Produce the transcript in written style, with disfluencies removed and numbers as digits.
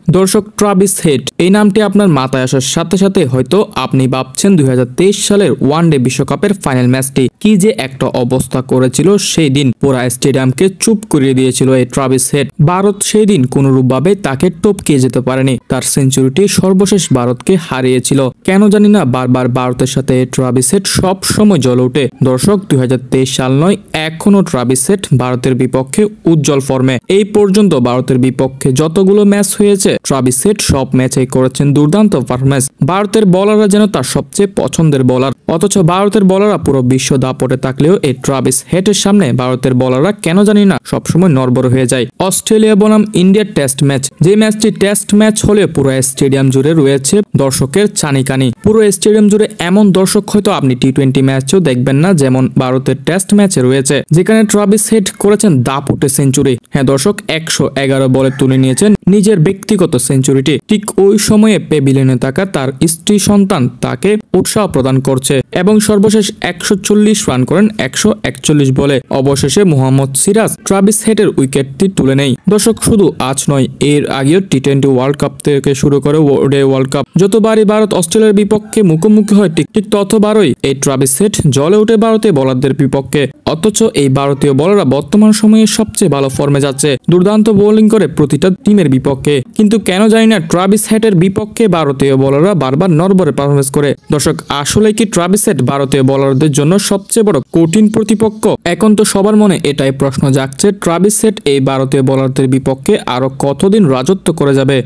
দর্শক, Travis head এই নামটি আপনার মাথায় আসার সাথে সাথে হয়তো আপনি ভাবছেন 2023 সালের ওয়ানডে বিশ্বকাপের ফাইনাল ম্যাচটি কি যে একটা অবস্থা করেছিল। সেই দিন পুরা স্টেডিয়ামকে চুপ করিয়ে দিয়েছিল এই ট্রাভিস হেড। ভারত সেই দিন কোনরূপভাবে তাকে টপকে যেতে পারেনি। তার সেঞ্চুরিটি সর্বশেষ ভারতকে হারিয়েছিল। কেন জানি না বারবার ভারতের সাথে ট্রাভিস হেড সব সময় জ্বলে ওঠে। দর্শক, 2023 সাল নয়, এখনো ট্রাভিস হেড ভারতের বিপক্ষে উজ্জ্বল ফর্মে। এই পর্যন্ত ভারতের বিপক্ষে যতগুলো ম্যাচ হয়েছে ট্রাভিস হেড সব ম্যাচেই করেছেন দুর্দান্ত পারফরম্যান্স। ভারতের বোলাররা যেন তার সবচেয়ে পছন্দের বোলার, অথচ ভারতের বোলাররা পুরো বিশ্ব দাপটে থাকলেও এই ট্রাভিস হেডের সামনে ভারতের বোলাররা কেন জানি না সবসময় নড়বড় হয়ে যায়। অস্ট্রেলিয়া বনাম ইন্ডিয়ার টেস্ট ম্যাচ, যে ম্যাচটি টেস্ট ম্যাচ হলেও পুরো স্টেডিয়াম জুড়ে রয়েছে দর্শকের চানিকানি। পুরো স্টেডিয়াম জুড়ে এমন দর্শক হয়তো আপনি টি-20 ম্যাচেও দেখবেন না, যেমন ভারতের টেস্ট ম্যাচে রয়েছে, যেখানে ট্রাভিস হেড করেছেন দাপটে সেঞ্চুরি। হ্যাঁ দর্শক, 111 বলে তুলে নিয়েছেন নিজের ব্যক্তিগত সেঞ্চুরিটি। ঠিক ওই সময়ে প্যাভিলিয়নে থাকা তার স্ত্রী সন্তান তাকে উৎসাহ প্রদান করছে এবং সর্বশেষ 140 রান করেন 141 বলে। অবশেষে মোহাম্মদ সিরাজ ট্রাভিস হেডের উইকেটটি তুলে নেয়। দর্শক, শুধু আজ নয়, এর আগেও টি-20 ওয়ার্ল্ড কাপ থেকে শুরু করে ওডে ওয়ার্ল্ড কাপ যতবারই ভারত অস্ট্রেলিয়ার বিপক্ষে মুখোমুখি হয় ঠিক ততবারই এই ট্রাভিস হেড জ্বলে ওঠে ভারতীয় বোলারদের বিপক্ষে। অথচ এই ভারতীয় বোলাররা বর্তমান সময়ে সবচেয়ে ভালো ফর্মে যাচ্ছে, দুর্দান্ত বোলিং করে প্রতিটা টিমের বিপক্ষে। কিন্তু কেন জানি না ট্রাভিস হেডের বিপক্ষে ভারতীয় বোলাররা বারবার নড়বড়ে পারফরমেন্স করে। দর্শক, আসলে কি ট্রাভিস হেড ভারতীয় বোলারদের জন্য সবচেয়ে বড় কঠিন প্রতিপক্ষ? এখন তো সবার মনে এটাই প্রশ্ন জাগছে, ট্রাভিস হেড এই ভারতীয় বোলারদের বিপক্ষে আরো কতদিন রাজত্ব করে যাবে।